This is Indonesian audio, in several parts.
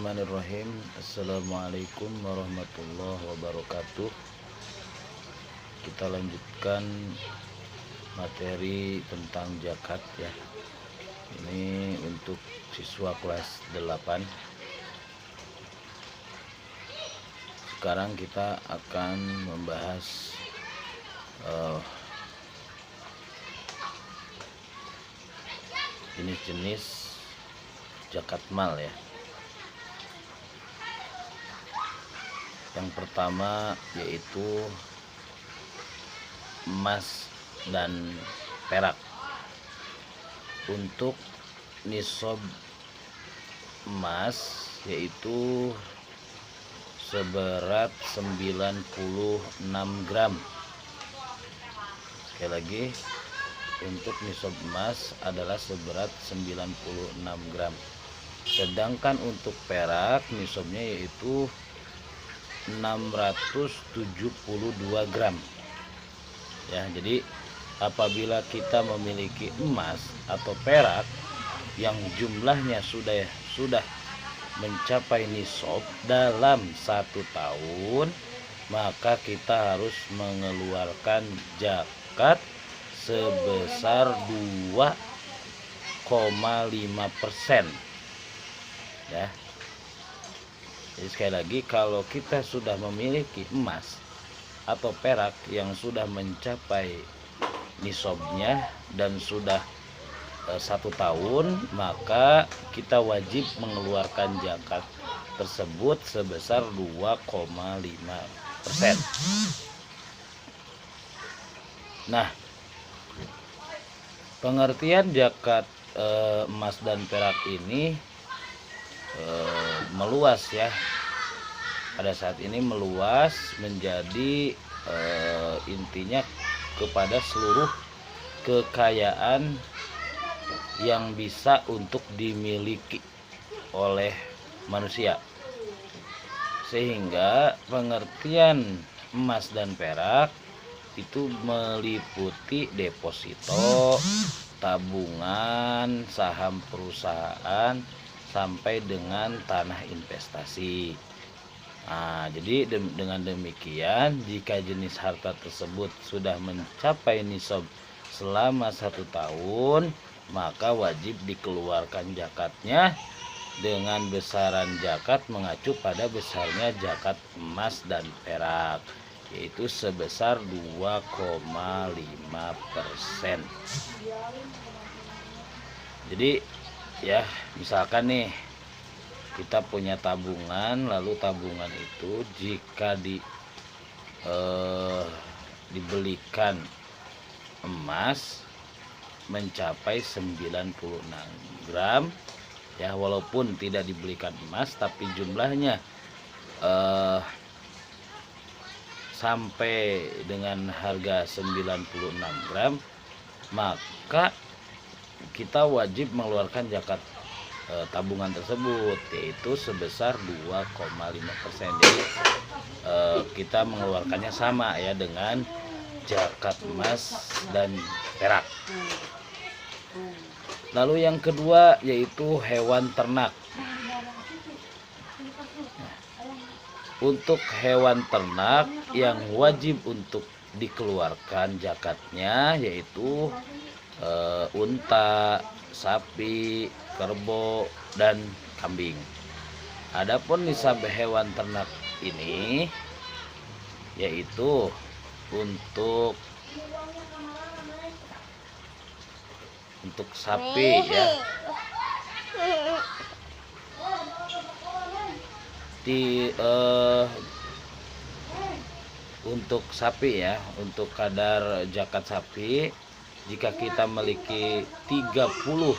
Bismillahirrahmanirrahim. Assalamualaikum warahmatullahi wabarakatuh. Kita lanjutkan materi tentang zakat ya. Ini untuk siswa kelas 8. Sekarang kita akan membahas jenis-jenis zakat mal ya. Yang pertama yaitu emas dan perak. Untuk nisab emas yaitu seberat 96 gram. Sekali lagi, untuk nisab emas adalah seberat 96 gram. Sedangkan untuk perak nisabnya yaitu 672 gram. Ya, jadi apabila kita memiliki emas atau perak yang jumlahnya sudah mencapai nisab dalam 1 tahun, maka kita harus mengeluarkan zakat sebesar 2,5%. Ya. Jadi sekali lagi, kalau kita sudah memiliki emas atau perak yang sudah mencapai nisabnya dan sudah 1 tahun, maka kita wajib mengeluarkan zakat tersebut sebesar 2,5%. Nah, pengertian zakat emas dan perak ini meluas ya. Pada saat ini meluas menjadi intinya kepada seluruh kekayaan yang bisa untuk dimiliki oleh manusia. Sehingga pengertian emas dan perak itu meliputi deposito, tabungan, saham perusahaan, sampai dengan tanah investasi. Nah, jadi dengan demikian, jika jenis harta tersebut sudah mencapai nisab selama 1 tahun, maka wajib dikeluarkan zakatnya dengan besaran zakat mengacu pada besarnya zakat emas dan perak, yaitu sebesar 2,5%. Jadi ya, misalkan nih kita punya tabungan, lalu tabungan itu jika dibelikan emas mencapai 96 gram ya, walaupun tidak dibelikan emas tapi jumlahnya sampai dengan harga 96 gram, maka kita wajib mengeluarkan zakat tabungan tersebut, yaitu sebesar 2,5%. Jadi kita mengeluarkannya sama ya dengan zakat emas dan perak. Lalu yang kedua yaitu hewan ternak. Untuk hewan ternak yang wajib untuk dikeluarkan zakatnya yaitu unta, sapi, kerbau, dan kambing. Adapun nisab hewan ternak ini yaitu untuk sapi ya, untuk sapi ya, untuk kadar zakat sapi, jika kita memiliki 30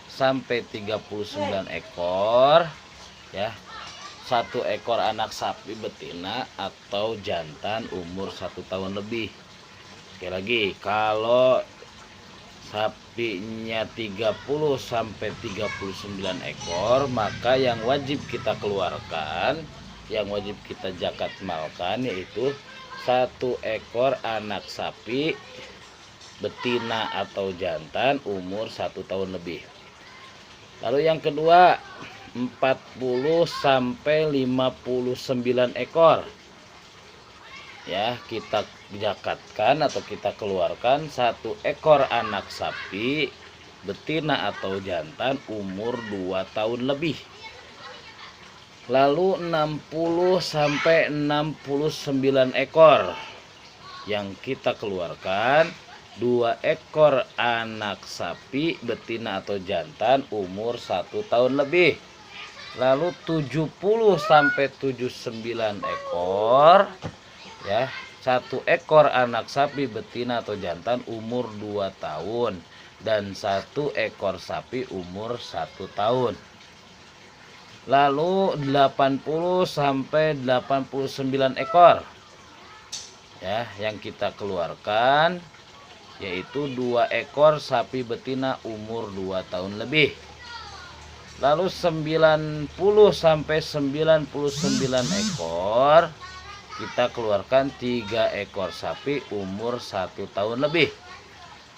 sampai 39 ekor ya, 1 ekor anak sapi betina atau jantan umur 1 tahun lebih. Sekali lagi, kalau sapinya 30 sampai 39 ekor, maka yang wajib kita keluarkan, yang wajib kita zakat malkan yaitu 1 ekor anak sapi betina atau jantan umur 1 tahun lebih. Lalu yang kedua 40 sampai 59 ekor. Ya, kita zakatkan atau kita keluarkan 1 ekor anak sapi betina atau jantan umur 2 tahun lebih. Lalu 60 sampai 69 ekor yang kita keluarkan 2 ekor anak sapi betina atau jantan umur 1 tahun lebih. Lalu 70 sampai 79 ekor ya, 1 ekor anak sapi betina atau jantan umur 2 tahun dan 1 ekor sapi umur 1 tahun. Lalu 80 sampai 89 ekor ya yang kita keluarkan, yaitu 2 ekor sapi betina umur 2 tahun lebih. Lalu 90 sampai 99 ekor kita keluarkan 3 ekor sapi umur 1 tahun lebih.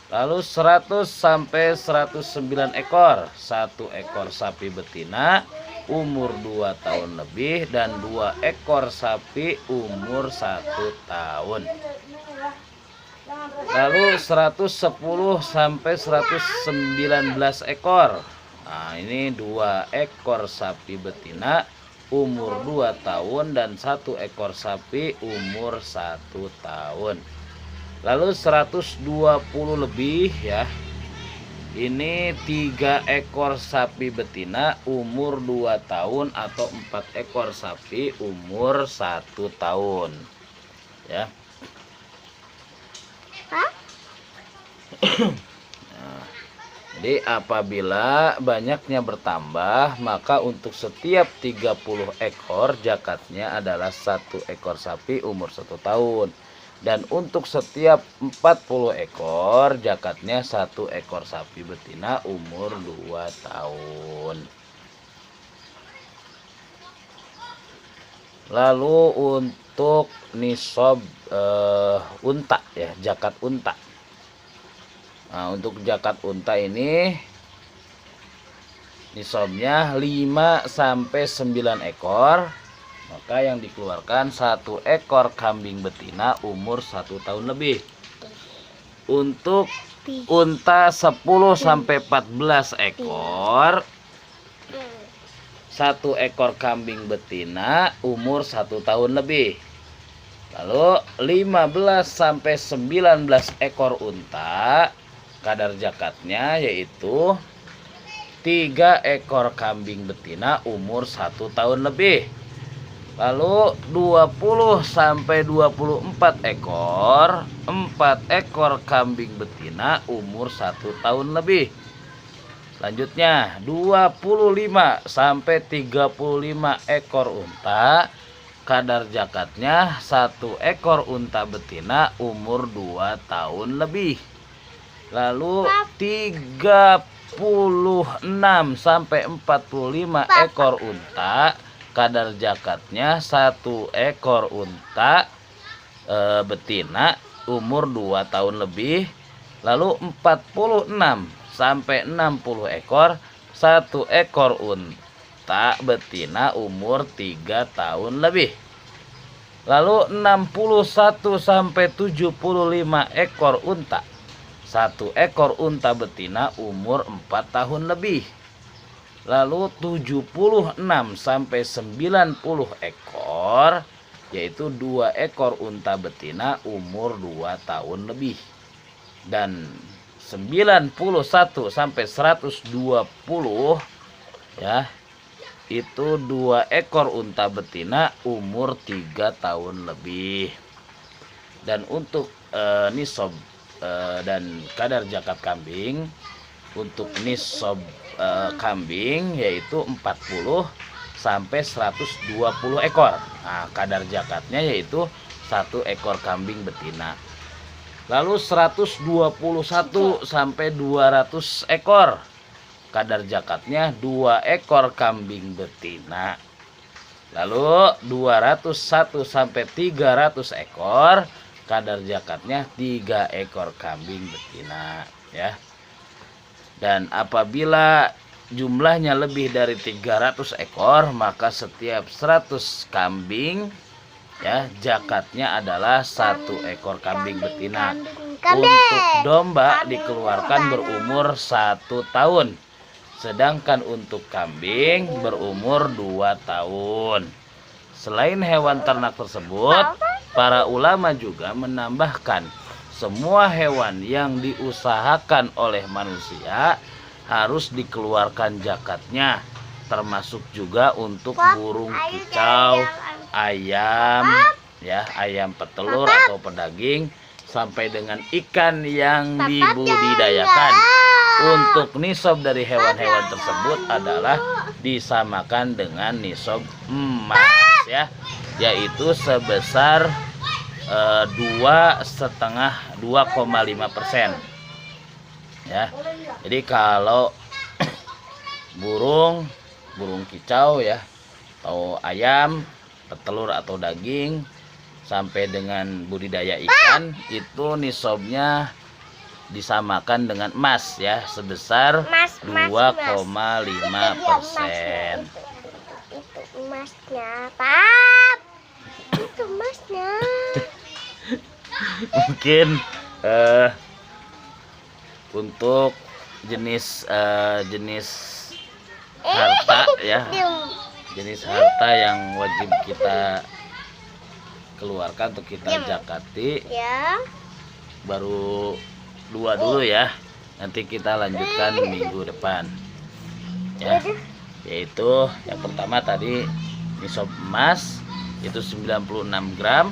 Lalu 100 sampai 109 ekor 1 ekor sapi betina umur 2 tahun lebih dan 2 ekor sapi umur 1 tahun. Lalu 110 sampai 119 ekor. Nah, ini 2 ekor sapi betina umur 2 tahun dan 1 ekor sapi umur 1 tahun. Lalu 120 lebih ya. Ini 3 ekor sapi betina umur 2 tahun atau 4 ekor sapi umur 1 tahun. Ya. Nah, jadi apabila banyaknya bertambah, maka untuk setiap 30 ekor zakatnya adalah 1 ekor sapi umur 1 tahun. Dan untuk setiap 40 ekor zakatnya 1 ekor sapi betina umur 2 tahun. Lalu untuk nisab unta ya, zakat unta. Nah, untuk zakat unta ini nisabnya 5 sampai 9 ekor. Maka yang dikeluarkan 1 ekor kambing betina umur 1 tahun lebih. Untuk unta 10 sampai 14 ekor 1 ekor kambing betina umur 1 tahun lebih. Lalu 15 sampai 19 ekor unta kadar zakatnya yaitu 3 ekor kambing betina umur 1 tahun lebih. Lalu 20 sampai 24 ekor 4 ekor kambing betina umur 1 tahun lebih. Selanjutnya 25 sampai 35 ekor unta kadar zakatnya 1 ekor unta betina umur 2 tahun lebih. Lalu 36 sampai 45 ekor unta kadar zakatnya 1 ekor unta betina umur 2 tahun lebih. Lalu 46 sampai 60 ekor 1 ekor unta betina umur 3 tahun lebih. Lalu 61 sampai 75 ekor unta 1 ekor unta betina umur 4 tahun lebih. Lalu 76 sampai 90 ekor yaitu 2 ekor unta betina umur 2 tahun lebih. Dan 91 sampai 120 ya itu 2 ekor unta betina umur 3 tahun lebih. Dan untuk nisab dan kadar zakat kambing, untuk nisab kambing yaitu 40 sampai 120 ekor. Nah, kadar zakatnya yaitu 1 ekor kambing betina. Lalu 121 sampai 200 ekor. Kadar zakatnya 2 ekor kambing betina. Lalu 201 sampai 300 ekor. Kadar zakatnya 3 ekor kambing betina ya. Dan apabila jumlahnya lebih dari 300 ekor, maka setiap 100 kambing ya zakatnya adalah 1 ekor kambing betina. Untuk domba dikeluarkan berumur 1 tahun, sedangkan untuk kambing berumur 2 tahun. Selain hewan ternak tersebut, para ulama juga menambahkan semua hewan yang diusahakan oleh manusia harus dikeluarkan zakatnya, termasuk juga untuk burung kicau, ayam ya, ayam petelur atau pedaging, sampai dengan ikan yang dibudidayakan. Untuk nisab dari hewan-hewan tersebut adalah disamakan dengan nisab emas ya, yaitu sebesar 2,5% ya. Jadi kalau burung kicau ya, atau ayam, petelur atau daging sampai dengan budidaya ikan, itu nisabnya disamakan dengan emas ya, sebesar 2,5%. Itu emasnya, Pap. Itu emasnya. Mungkin untuk jenis harta ya, jenis harta yang wajib kita keluarkan atau kita zakati Ya. baru 2 dulu ya, nanti kita lanjutkan minggu depan ya. Yaitu yang pertama tadi nisab emas itu 96 gram,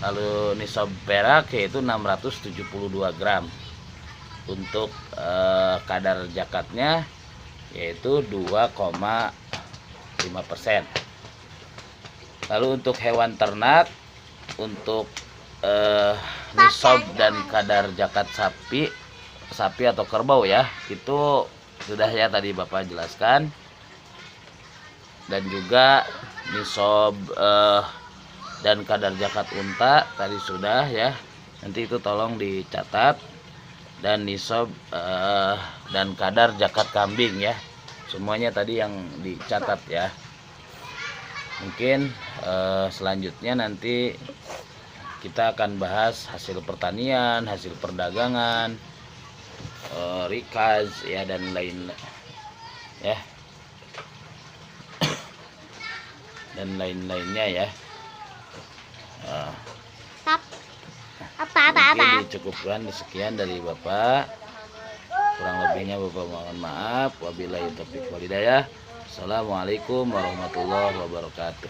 lalu nisab perak yaitu 672 gram. Untuk kadar zakatnya yaitu 2,5%. Lalu untuk hewan ternak, untuk nisab dan kadar zakat sapi atau kerbau ya, itu sudah ya tadi Bapak jelaskan. Dan juga nisab dan kadar zakat unta tadi sudah ya, nanti itu tolong dicatat. Dan nisab dan kadar zakat kambing ya, semuanya tadi yang dicatat ya. Mungkin selanjutnya nanti kita akan bahas hasil pertanian, hasil perdagangan, rikaz ya, dan lain ya, dan lain-lainnya ya. Mungkin dicukupkan sekian dari Bapak, kurang lebihnya Bapak mohon maaf. Wabillahi taufiq wal hidayah. Assalamualaikum warahmatullahi wabarakatuh.